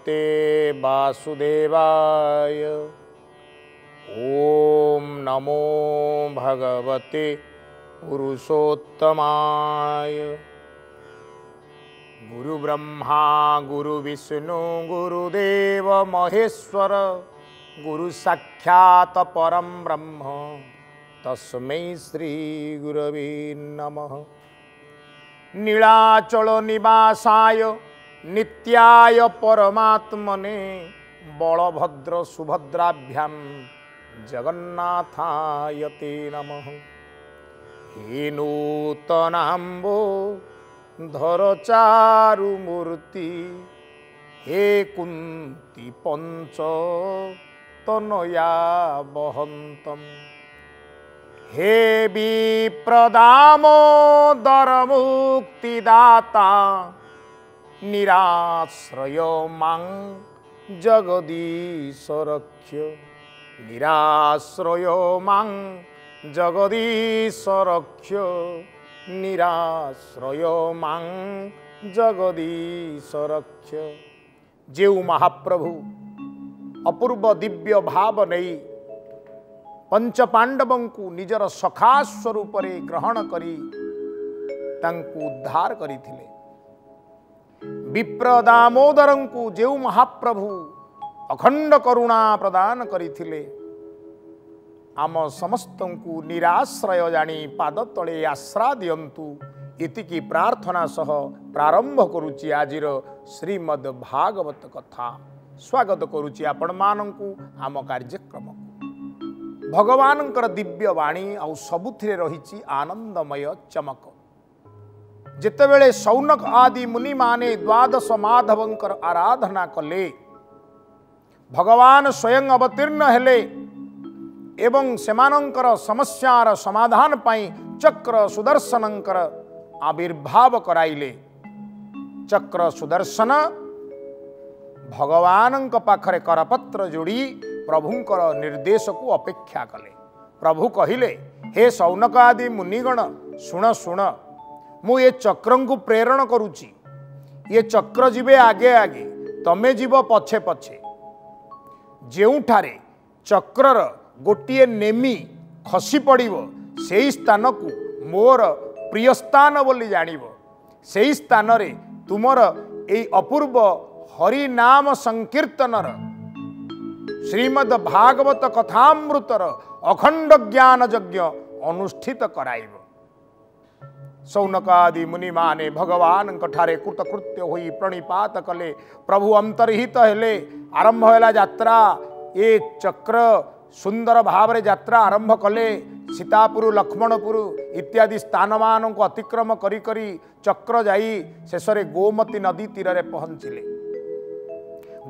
भगवते वासुदेवाय। ओम नमो भगवते पुरुषोत्तमाय। गुरु ब्रह्मा गुरु विष्णु गुरुदेव महेश्वर गुरु साक्षात् परम ब्रह्म तस्मै श्री गुरवे नमः। नीलाचल निवासाय नित्याय परमात्मने बलभद्र सुभद्राभ्यां जगन्नाथाय ते नमः। हे नूतनाम्बो धर चारु मूर्ति हे कुंती पंच तनया बहंतम। हे विप्रदामोदर मुक्तिदाता निराश्रय मां जगदीश रक्ष। निराश्रय मां जगदीश रक्ष। निराश्रय मां जगदीश रक्ष। जेउ महाप्रभु अपूर्व दिव्य भाव नहीं पंच पांडवों को निजर सखा स्वरूप ग्रहण करी तांकु उद्धार करिथिले। विप्र दामोदर को जेउ महाप्रभु अखंड करुणा प्रदान करिथिले आम समस्त को निराश्रय जानी पाद तले आश्रा दियंतु इतिकी प्रार्थना सह प्रारंभ करुची आजिर श्रीमद् भागवत कथा। स्वागत करुची आपण मानंकु आम कार्यक्रम। भगवानंकर दिव्य वाणी आउ सबुथिरे रहिची आनंदमय चमक। जेतेबेले शौनक आदि मुनि माने द्वादश माधवंकर आराधना कले भगवान स्वयं अवतीर्ण हेले एवं सेमानंकर समस्यार समाधान पाई चक्र सुदर्शनंकर आविर्भाव कराइले। चक्र सुदर्शन भगवानंक पाखरे करपत्र जोड़ी प्रभुंकर निर्देश को अपेक्षा कले। प्रभु कहिले हे शौनक आदि मुनिगण शुण शुण मु ये चक्र को प्रेरण करुची। ये चक्र जीवे आगे आगे तमे जीव पछे पछे। जेउठारे चक्रर गोटिए नेमी खसी पड़िबो सेही स्थान को मोर प्रिय स्थान बोली जानिबो। सेही स्थान रे तुमर एई अपूर्व हरि नाम संकीर्तनर श्रीमद् भागवत कथामृतर अखंड ज्ञान यज्ञ अनुष्ठित कराइब। शौनकादि मुनि माने भगवान ठारे कृतकृत्य होई प्रणिपात कले। प्रभु अंतर्हित हेले। आरंभ होला यात्रा। ए चक्र सुंदर भाव रे यात्रा आरंभ कले। सीतापुर लक्ष्मणपुर इत्यादि स्थान मान को अतिक्रम करी करी चक्र जाई शेषरे गोमती नदी तीर रे पहुंचिले।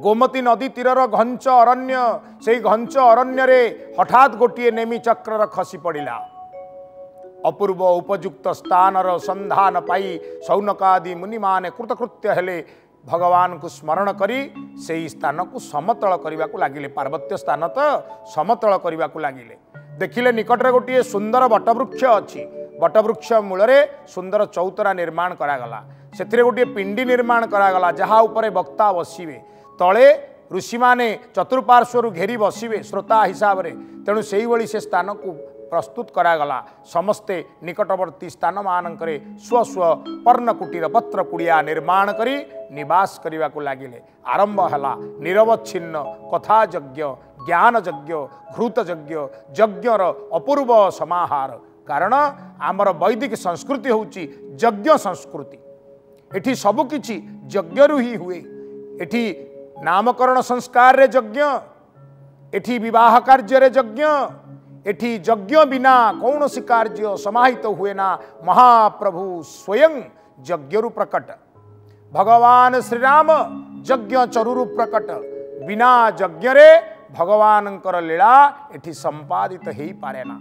गोमती नदी तीरर घंच अरण्य से घंच अरण्य रे हठात गोटिए नेमी चक्र खसी पड़ा। अपूर्व उपयुक्त स्थानर संधान पाई शौनकादि मुनि माने कृतकृत्य हेले। भगवान को स्मरण करी से स्थान को समतल करने को लगिले। पार्वत्य स्थान तो समतल करने को लगिले। देखिले निकटरे गोटे सुंदर बटवृक्ष अच्छी। बटवृक्ष मूल सुंदर चौतरा निर्माण करागला। से गोटे पिंडी निर्माण करागला जहाँ उपरे वक्ता बसिवे। तले ऋषि माने चतुर्पार्श्वर घेरी बसिवे श्रोता हिसाब से। तेणु से ही से स्थान को प्रस्तुत करागला। समस्ते निकटवर्ती स्थान मानकरे स्व स्व पर्णकुटीर पत्र कुड़िया निर्माण करी निवास करने को लगिले। आरंभ हला निरवच्छिन्न कथा यज्ञ ज्ञान यज्ञ घृत यज्ञ यज्ञर अपूर्व समाहार। कारण आमर वैदिक संस्कृति होची यज्ञ संस्कृति। एठी सबकिछि यज्ञरु ही हुए। एठी नामकरण संस्कार रे यज्ञ, एठी विवाह कार्य रे यज्ञ, एठी यज्ञ बिना कौन सी कार्य समाहित हुए ना। महाप्रभु स्वयं यज्ञरु प्रकट। भगवान श्रीराम यज्ञ चरुरु प्रकट। बिना यज्ञ रे भगवानंकर लीला एठी संपादित हेई पारेना।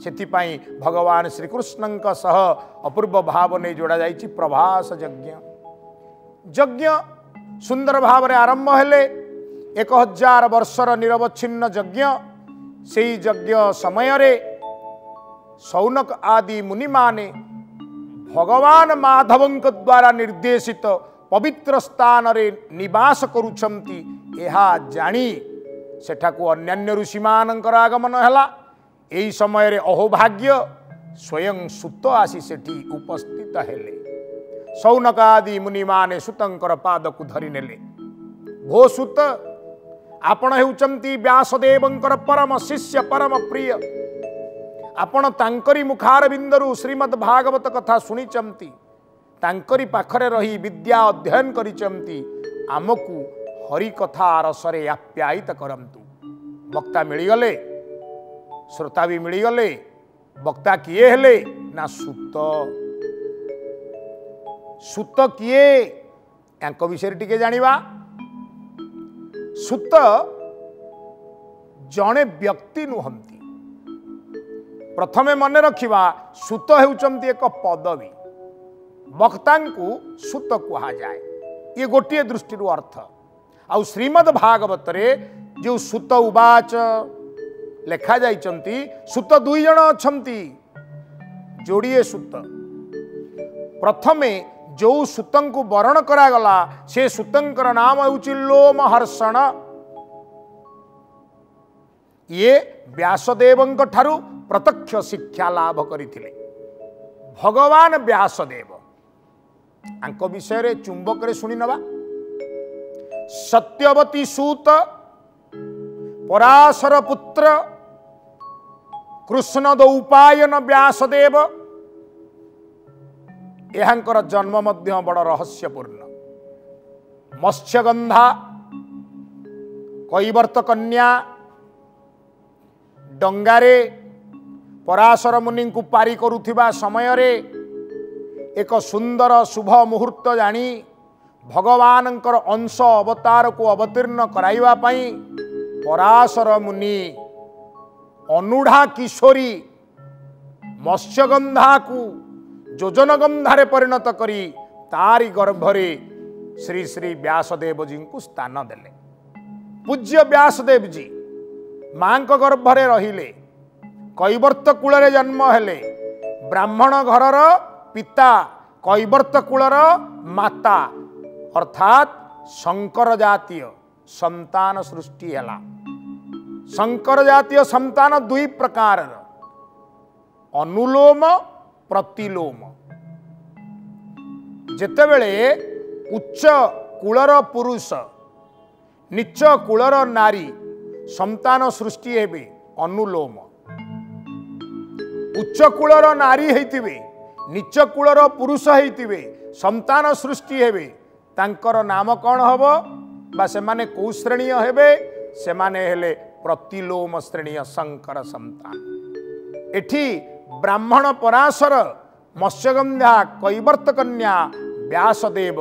सेथिपाई भगवान श्रीकृष्णंक सह अपूर्व भाव ने जोड़ा जाइछि प्रभास यज्ञ। यज्ञ सुंदर भाव रे आरंभ हेले। 1000 वर्षर निरवच्छिन्न यज्ञ। से यज्ञ समय रे शौनक आदि मुनि माने भगवान माधवंक द्वारा निर्देशित पवित्र स्थान रे निवास करुछंती एहा जानी सेठाकू अन्यान्य ऋषि मानकर आगमन हैला। एही समय रे अहोभाग्य स्वयं सुत आसी सेठी उपस्थित हेले। सौनकादि मुनि माने सुतंकर पाद को धरि नेले। भो सुत आपण हेउचंती व्यासदेवंकर परम शिष्य परम प्रिय। आपण तांकरी मुखार बिंदरु श्रीमद् भागवत कथा सुनिचंती, तांकरी पाखरे रही विद्या अध्ययन करिचंती। आमकू हरि कथा रसरे आप्यायित करंतु। वक्ता मिलिगले, श्रोता भी मिलिगले। वक्ता किए हेले ना सुत। सुत किए यांक विषय टिके जानिबा। सुत जणे व्यक्ति नुहंती। प्रथमे मन रखिबा सुत हेउचंती एक पदवी। वक्ता को सुत कहा जाए, ये गोटे दृष्टि अर्थ। आ श्रीमद् भागवत रे जो सुत उवाच लेखा जाइचंती, सुत दुई जण अछंती, जोड़िए सुत। प्रथमे जो सुतं को वर्ण करागला से सुतंकर नाम हेउची लोमहर्षण। ये व्यासदेवंक ठारू प्रत्यक्ष शिक्षा लाभ करिथिले। भगवान व्यासदेव आंक विषय रे चुंबक रे सुनी नबा। सत्यवती सूत पराशर पुत्र कृष्ण दौपायन व्यासदेव। एहांकर जन्म मध्य बड़ रहस्यपूर्ण। मत्स्यगंधा कैवर्त कन्या डंगारे पराशर मुनि को पारी करुथिबा समय रे एक सुंदर शुभ मुहूर्त जानी भगवानंकर अंश अवतार को अवतीर्ण कराइवा पई पराशर मुनि अनुढ़ा किशोरी मत्स्यगंधा को योजनगंधारे परिणत करी तारी गर्भरे श्री श्री व्यासदेव जी को स्थान देले। पूज्य व्यासदेव जी मां गर्भरे रहिले। कैवर्त कूल रे जन्म हेले। ब्राह्मण घरर पिता, कैवर्त कूलर माता, अर्थात शंकर जातीय संतान सृष्टि हैला। शंकर जातीय संतान दुई प्रकार, अनुलोम प्रतिलोम। जेतेबेले उच्च कूलर पुरुष नीच कूलर नारी संतान सृष्टि हेबे अनुलोम। उच्च कूलर नारी हेतिबे, नीच कूलर पुरुष हेतिबे, संतान सृष्टि हेबे, तांकर नाम कौन हबो बा सेमाने को श्रेणी हेबे? सेमाने हेले प्रतिलोम श्रेणी शंकर संतान। एठी ब्राह्मण पराशर, मत्स्यगंधा कैवर्त कन्या व्यासदेव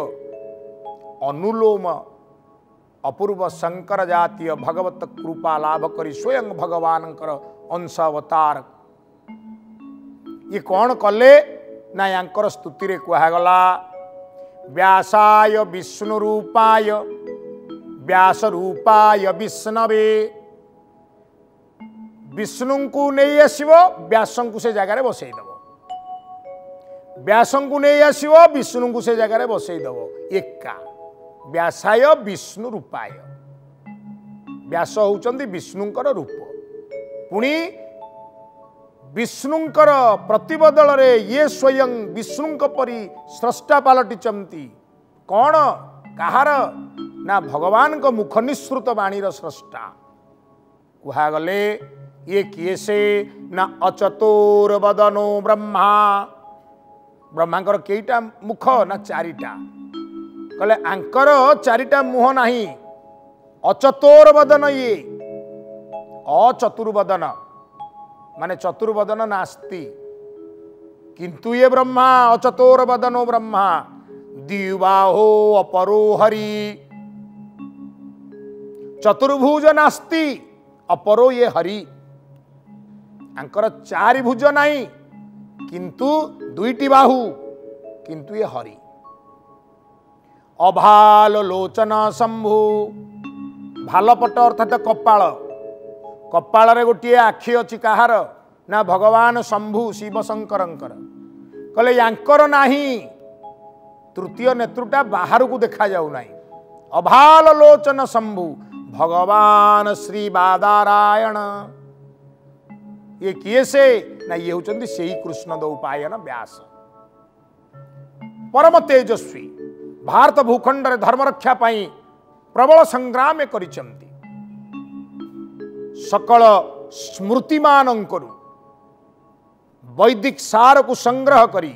अनुलोम अपूर्व शंकर जातीय भगवत कृपा लाभ करी स्वयं भगवानकर अंश अवतार। ये कौन कले ना यांकर स्तुति रे कहगला व्यासाय विष्णु रूपाय व्यास रूपाय विष्णवे। विष्णु को नहीं आसो व्यास को से जगार बसईदेव, व्यास को नहीं आसो विष्णु को से जगार बसईदेव। एका व्यासाय विष्णु रूपाय। व्यास होउचंदी विष्णुंकर रूप। पुणी विष्णुंकर प्रतिबदल रे ये स्वयं विष्णुंक परी स्रष्टा पालटिचंती। कौन कहार ना भगवान को मुख निसृत बाणीर स्रष्टा कुहागले। ये किए से ना अचतुर वदनो ब्रह्मा। ब्रह्मांकर केईटा मुख ना चारिटा? कहले आंकर चारिटा मुह नहीं। अचतुर वदन ये अचतुर्वदन माने चतुर्वदन नास्ति, किंतु ये ब्रह्मा अचतुर वदनो ब्रह्मा। द्विबाहो अपरो हरि। चतुर्भुज नास्ति अपरो ये हरि। आंकर चारि भुज नहीं किंतु दुईटी बाहु, किंतु ये हरि। अभाल लोचन शंभु। भालपट अर्थात कपाल। कपाल रे गोटे आखि अच्छी कहार ना भगवान शंभु शिव शंकरंकर। कहले यांकर नाही। तृतीय नेत्रुटा बाहर को देखा जाऊ नाही। अभाल लोचन शंभु भगवान श्री बादारायण। ये किए से ना ये होचंदी सेही कृष्ण द्वैपायन व्यास। परम तेजस्वी भारत भूखंड रे धर्म रक्षा पाई प्रबल संग्राम करिचंती। सकल स्मृतिमानंकरु वैदिक सार को संग्रह करी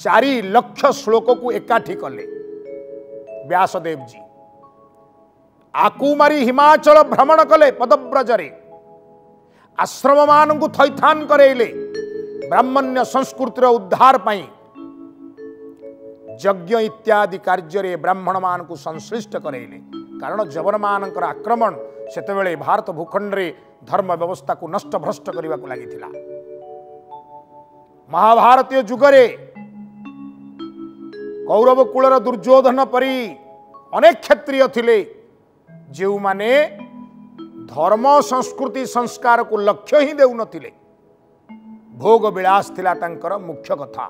4 लक्ष श्लोक को एकाठी कले व्यासदेव जी। आकुमारी हिमाचल भ्रमण कले पदव्रजरे। आश्रम मान को थैथान करेले। ब्राह्मण्य संस्कृतिर उद्धार पाई यज्ञ इत्यादि कार्य ब्राह्मण मान को संश्लिष्ट करेले। कारण जवन मानकर आक्रमण सेतेबेले भारत भूखंड रे धर्म व्यवस्था को नष्ट भ्रष्ट करने को लगी। महाभारतीय जुगरे कौरव कूलर दुर्योधन परी अनेक क्षत्रिय थिले जो माने धर्म संस्कृति संस्कार को लक्ष्य ही देउ नथिले। भोग विलास थिला तांकर मुख्य कथा।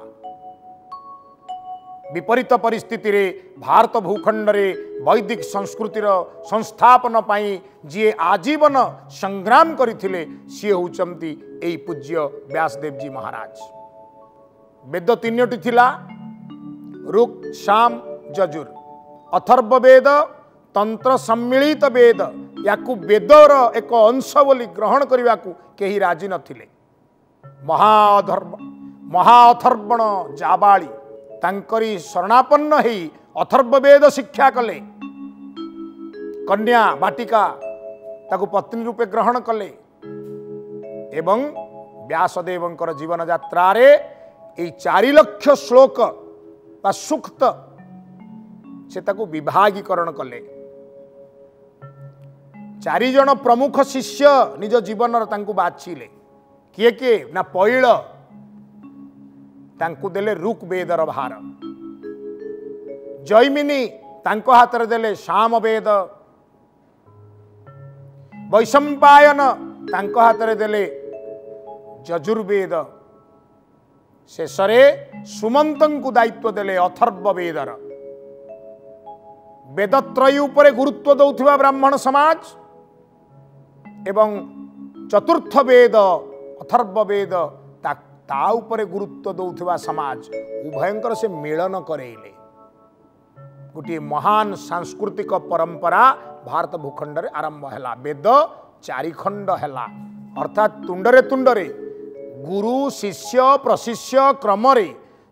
विपरीत परिस्थिति रे भारत भूखंड रे वैदिक संस्कृतिर संस्थापन पाई जी आजीवन संग्राम करथिले सी होचंती एई पूज्य व्यासदेव जी महाराज। वेद 3टी थिला ऋक् साम यजुर। अथर्व वेद तंत्र सम्मिलित वेद याकू वेदर एक अंश बोली ग्रहण करने को कहीं राजी नथिले। महाअथर्वण जाबाली तांकरी शरणापन्न ही अथर्व वेद शिक्षा कले। कन्या बाटिका ताकू पत्नी रूपे ग्रहण कले एवं व्यासदेवंकर जीवन यात्रा रे 4 लक्ष श्लोक बा सूक्त से ताकू विभागीकरण कले। 4 जन प्रमुख शिष्य निज जीवन तांकू बाछिले। किए किए ना पैल तांकू देले ऋक् वेदर भार। जैमिनी तांको हाथ रे देले साम वेद। वैशंपायन तांको हाथ रे देले यजुर्वेद। शेषरे सुमंतंकु दायित्व देले अथर्व वेदर। वेदत्रयी उपरे गुरुत्व दौथिबा ब्राह्मण समाज एवं चतुर्थ वेद अथर्व वेद ता उपरे गुरुत्व दौथिबा समाज उभयंकर से मिलन करेले। गोटे महान सांस्कृतिक परंपरा भारत भूखंड रे आरंभ हैला। वेद 4 खंड हैला अर्थात तुंडरे तुंडरे गुरु शिष्य प्रशिष्य क्रम रे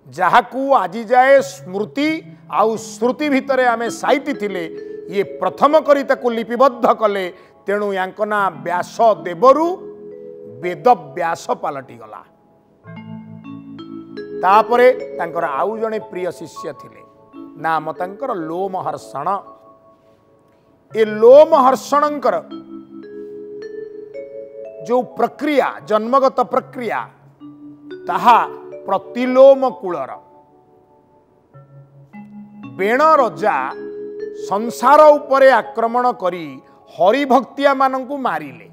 जहाकू आज जाए स्मृति आउ श्रुति भितरे आमे साइट थिले ये प्रथम करी ताकू लिपिबद्ध कले। तेणु यांको ना व्यास देवरु वेद व्यास पलटि गला। तापरे तांकर आउ जने प्रिय शिष्य थिले नाम तांकर लोमहर्षण। ए लोमहर्षणंकर जो प्रक्रिया जन्मगत प्रक्रिया ताहा प्रतिलोम कूलर। बेण रजा संसार उपरे आक्रमण करी हरिभक्तिया मानंकु मारिले।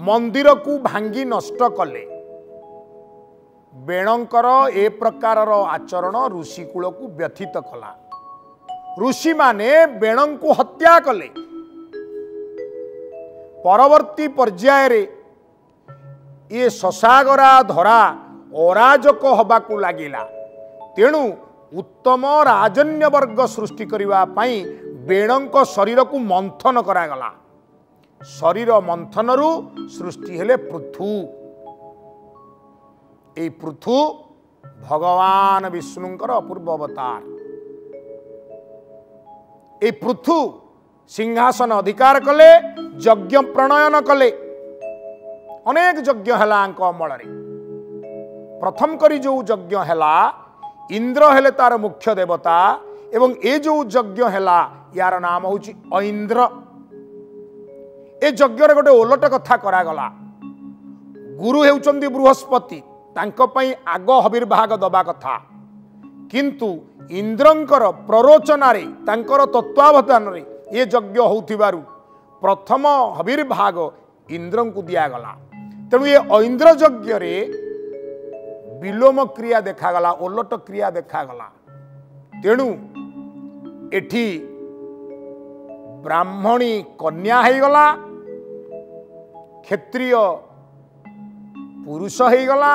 मंदिर को भांगी नष्ट कले। बेणंकर ए प्रकारर आचरण ऋषिकूल को व्यथित कला। ऋषि माने बेणं को हत्या कले। परवर्ती पर्याय रे ये शशागरा धरा अराजक हबाकू लागिला। तेणु उत्तम राजन्य वर्ग सृष्टि करिवा पाई बेणंक शरीर को मंथन करागला। शरीर मंथनरु सृष्टि हेले पृथु। ए पृथु भगवान विष्णुंकर अपूर्व अवतार। ए पृथु सिंहासन अधिकार कले यज्ञ प्रणयन कले। अनेक यज्ञ हैला अमल रे। प्रथम करी जो यज्ञ हैला इंद्र हेले तार मुख्य देवता एवं ए जो यज्ञ हैला यार नाम होची ऐन्द्र। ए यज्ञ रे गोटे ओलट कथा करागला। गुरु हेउचंदी बृहस्पति तांको पई आग हविर्भाग दबा कथा किंतु इंद्रंकर प्ररोचना रे तांकर तत्वावधान रे ये यज्ञ होउथिबारु प्रथम हविर्भाग इंद्रं को दिया गला। तेणु ये ऐन्द्र यज्ञ रे विलोम क्रिया देखागला ओलट क्रिया देखागला। तेणु एठी ब्राह्मणी कन्या हो गला, क्षत्रिय पुरुष हो गला।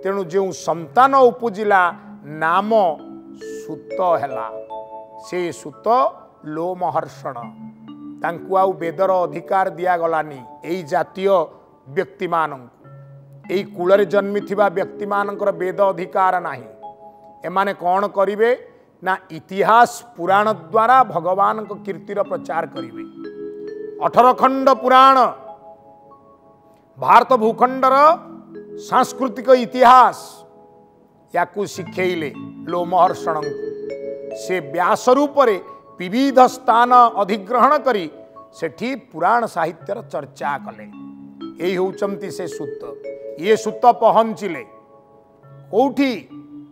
तेणु जो संतान उपजिला नाम सूत हैला, से सूत लोमहर्षण। तांकु आउ वेदर अधिकार दिया गलानी एई जातीय व्यक्ति मानंकु, एई कूलरे जन्मी थिबा व्यक्ति मानकर वेद अधिकार नाही। एमाने कौन करिवे ना इतिहास पुराण द्वारा भगवान को कीर्तिर प्रचार करिवे। 18 खंड पुराण भारत भूखंडर सांस्कृतिक इतिहास याकू शिखेले लोमहर्षण से व्यास रूप विविध स्थान अधिग्रहण करी सेठी पुराण साहित्यर चर्चा कले। यही होचंती से सूत। ये सूत पहुंचिले कोठी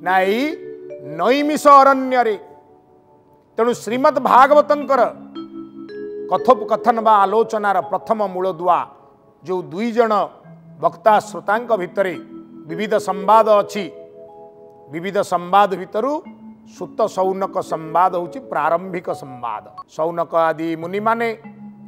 ना नैमिष अरण्य रे। तेणु श्रीमद् भागवतंकर कथोपकथन बा आलोचनार प्रथम मूलदुआ जो दुई जन वक्ता श्रोतांक भितरे विविध संवाद अछि, विविध संवाद भितरु सूत सौनक संवाद होछि प्रारंभिक संवाद। सौनक आदि मुनि माने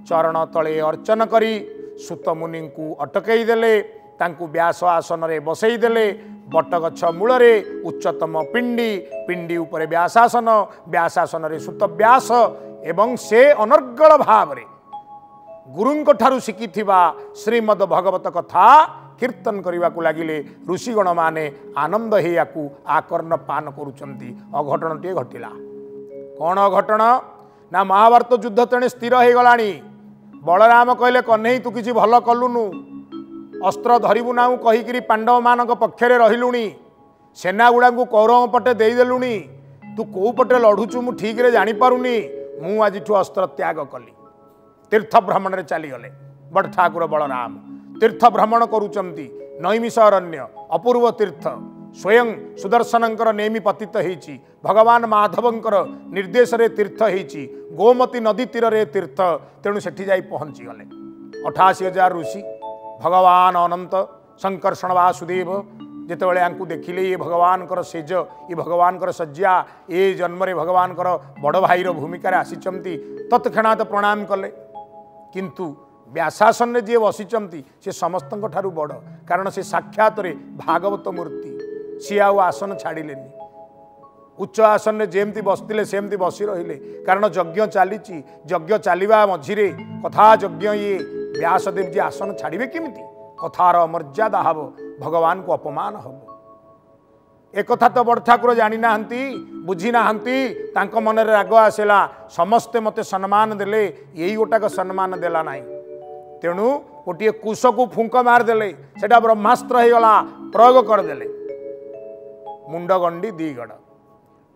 चरण तले अर्चन करी सूत मुनि को अटकई देले, तांकु व्यास आसन रे बसई देले। बटगछ मूल रे उच्चतम पिंडी, पिंडी उपरे व्यासासन, व्यासासन रे सूत व्यास एवं से अनर्गल भाव रे गुरुंक ठारु शिखिथिबा श्रीमद् भगवत कथा कीर्तन करने को लगिले। ऋषिगण माने आनंद हेयाकू आकर्ण पान करुचंती। अघटन टे घटिला। कौन अघटन ना महाभारत युद्ध तेणे स्थिर हो गलानी। बलराम कहले कन्हई तू किछि भल कलुनु, अस्त्र धरिबु नाउ कहिकिरी पांडव मानक पक्षरे रहिलुनी, सेना गुड़ा को कौरव पटे देदेलुनी, तू कौ पटे लढुचु मु ठीक रे जानि पारुनी। मु आजिठु अस्त्र त्याग कली, तीर्थ भ्रमण रे चली गले। बड़ ठाकुर बलराम तीर्थ भ्रमण करुचंती। नैमिष अरण्य अपूर्व तीर्थ स्वयं सुदर्शनंकर नेमी पतित हेची, भगवान माधवंकर निर्देश रे तीर्थ हेची, गोमती नदी तीर रे तीर्थ। तेणु सेठी जाई पहुंची गले 88,000 ऋषि। भगवान अनंत संकर्षण वासुदेव जितेबाला यांकु देखिले ये भगवान कर सेज, ये भगवान कर सज्जा, ये जन्म रे भगवान कर बड़ भाईर भूमिका आसीचंती। तत्क्षणात प्रणाम कले। किंतु व्यासासन जी बसीचंती से समस्त ठारू बड़, कारण से साक्षात रे भागवत मूर्ति। सी आउ आसन छाड़िलेनी, उच्च आसन रे जेमती बसतिले सेमती बसी रहिले। कारण यज्ञ चलीची, यज्ञ चलिबा मझिरे कथा यज्ञ ये व्यासदेव जी आसन छाड़िबे केमिति? कथार अमर्यादा हब, भगवान को अपमान हब। एक कथा तो बड़ ठाकुर जानी नाहंती, बुझी नाहंती। तांको मन रे राग आसेला, समस्ते मते सम्मान देले, यही गोटाक सम्मान देला नाही। तेणु गोटे कुश को फुंक मारदेले, सेटा ब्रह्मास्त्र हो गला, प्रयोग करदेले। मुंड गंडी दीगड़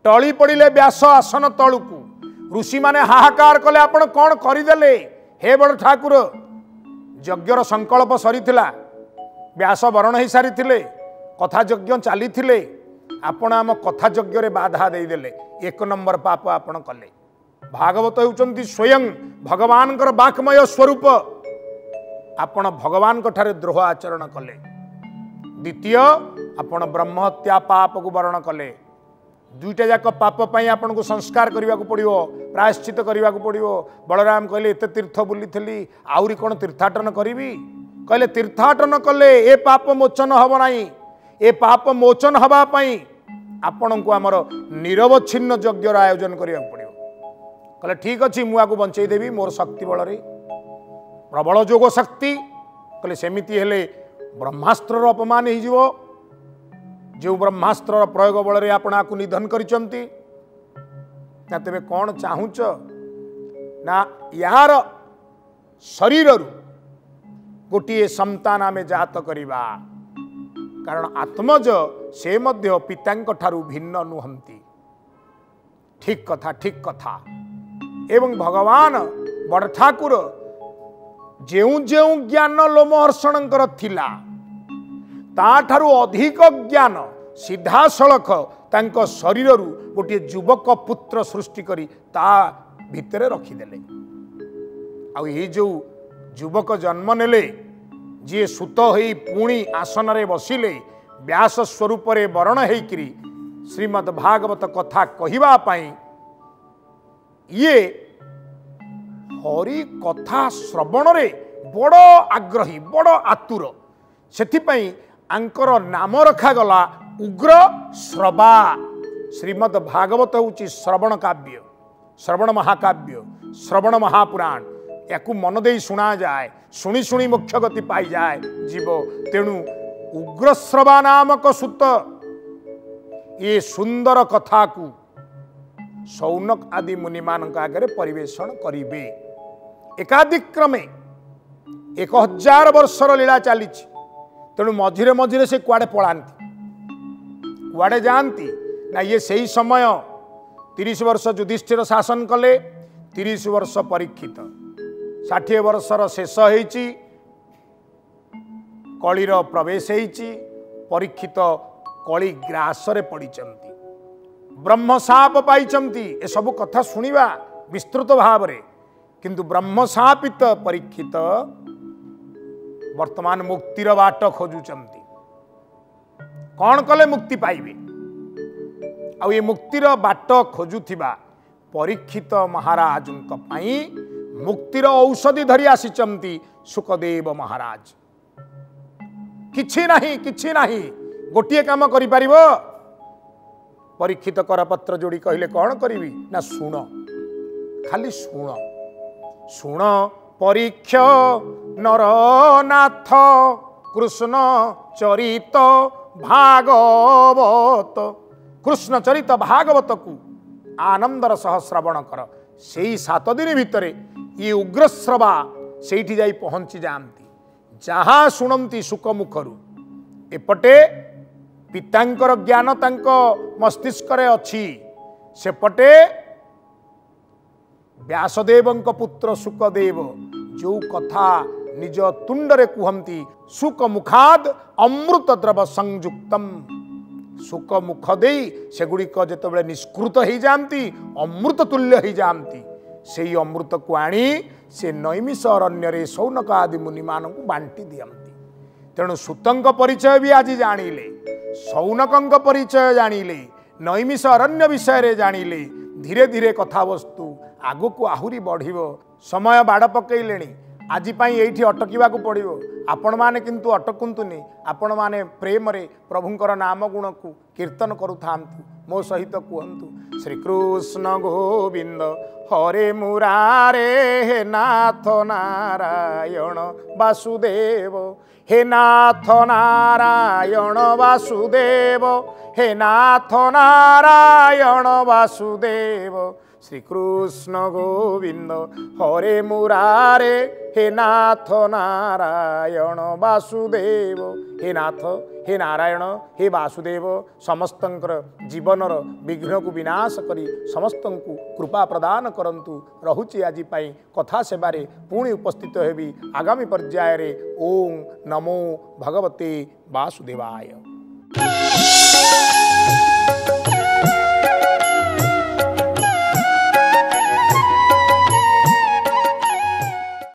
टली पड़िले व्यास आसन तलुकू। ऋषि माने हाहाकार कले, आपण कौन करदेले हे बड़ ठाकुर? यज्ञर संकल्प सरीथिला, व्यास वरण हो सारी, कथा यज्ञ चली, आपण आम कथा यज्ञ रे बाधा देदेले। 1 नंबर पाप आपण कले। भागवत होउचंती स्वयं भगवान वाक्मय स्वरूप। आपण भगवान ठारे द्रोह आचरण कले। द्वितीय आपण ब्रह्म हत्या पाप को वर्ण कले। दुईटा जाक पाप पाई आपन को संस्कार करने को पड़ो, प्रायश्चित करने को पड़ो। बलराम कहले एते तीर्थ बुली थली, आउरी कोन तीर्थाटन करी? कहले तीर्थाटन कले ए पाप मोचन हब नाही। ए पाप मोचन हवा पाई आपण को आमर निरवच्छिन्न यज्ञर आयोजन करने को पड़ो। कहले ठीक अच्छी मुझे बंचई देवी मोर शक्ति बल रे, प्रबल जोग शक्ति। कहले सेमिति हेले ब्रह्मास्त्र अपमान हो, जो ब्रह्मास्त्र प्रयोग बल रे आपण को निधन करिसंती। ना तेबे कौन चाहूच ना यार शरीर गोटे संतान आमे जात करिबा, कारण आत्मज से मध्य पितांक ठारू भिन्न नुहंती। ठीक कथा, ठीक कथा। एवं भगवान बड़ ठाकुर जेउ जेउ ज्ञान लोमहर्षणकर थिला, ताठारू अधिक ज्ञान सीधा सड़क तांको शरीर गोटे युवक पुत्र सृष्टि करी ता भितरे रखिदेले। आ ये जो युवक जन्म नेले, जी सुत होई पुणी आसन रे बसिले, व्यास स्वरूप रे वरण हेकरी श्रीमद् भागवत कथा कहिबा पाई ये हरि कथा श्रवण रे बड़ आग्रही बड़ आतुर सेथिपाई आंकर नाम रखा गला उग्र श्रवा। श्रीमद् भागवत होची श्रवण काव्य, श्रवण महाकाव्य, श्रवण महापुराण। याकू मन दे शुणा जाए, शुणी शुणी मोक्ष गति पाई जाए जीव। तेणु उग्रश्रवा नामक सुत ये सुंदर कथा को शौनक आदि मुनि मान आगे परिवेषण करिवे। एकाधिक क्रमे 1000 वर्षर लीला चली। तेणु मझिरे मझिरे से कुआडे पलांती, कुआडे जाती ना। ये सही समय 30 वर्ष युधिष्ठिर शासन कले, 30 वर्ष परीक्षित, 60 वर्षर शेष होईची, कलिर प्रवेश होईची। परीक्षित कली ग्रासरे पड़िचंती, ब्रह्मशाप पाइचंती। ए सब कथा सुनिबा विस्तृत भाव रे, किंतु ब्रह्मशापित परीक्षित वर्तमान मुक्तिर बाट खोजुचंती। कौन कले मुक्ति पाइबे? आ ये मुक्तिर बाट खोजुथिबा परीक्षित महाराज मुक्तिर औषधि धरी आसीचंती सुखदेव महाराज। किछि नाही गोटे काम करि परिबो। परीक्षित करपत्र जोड़ी कहले कौन करिवि ना शुण, खाली शुण शुण। परीक्ष नरनाथ कृष्ण चरित भागवत, कृष्ण चरित भागवत को आनंदर सह श्रवण कर। से 7 दिन भितर ये उग्रश्रवा सेठी जाई पहुंची जाती, जहाँ शुणती सुख मुखरु। एपटे पितांकर ज्ञान तांको मस्तिष्क रे अछि, सेपटे व्यासदेवंक पुत्र सुखदेव जो कथा निज तुंडरे कुहंती सुख मुखाद अमृत द्रव संयुक्तम। सुख मुख दे सेगुड़िक जिते निष्कृत हो जाती, अमृत तुल्य हो जाती। से अमृत को आनी से नैमिष अरण्य शौनक आदि मुनि मान बांटी दियंती। तेणु सुतंक परिचय भी आज जानिले, शौनकंक परिचय जानिले, नैमिष अरण्य विषय जानिले। धीरे धीरे कथा वस्तु आगु को आहुरी बढ़िबो। समय बाड़ पकईले, आज ये अटकवा पड़ो। आपण मैंने किंतु अटकुंतुनि, आपण मैंने प्रेम रे प्रभुंकर नाम गुण को कीर्तन करुथांतु। मो सहित कहतु श्रीकृष्ण गोविंद हरे मुरारे, हे नाथ नारायण वासुदेव, हे नाथ नारायण वासुदेव, हे नाथ नारायण वासुदेव। श्रीकृष्ण गोविंद हरे मुरारे, हे नाथ नारायण वासुदेव। हे नाथ, हे नारायण, हे वासुदेव, समस्तंकर जीवनर विघ्न को विनाश करी समस्तंकु कृपा प्रदान करंतु। रहुची आज पाई कथा सेवारे पुणी उपस्थित हेबी आगामी पर्याय रे। ओम नमो भगवते वासुदेवाय।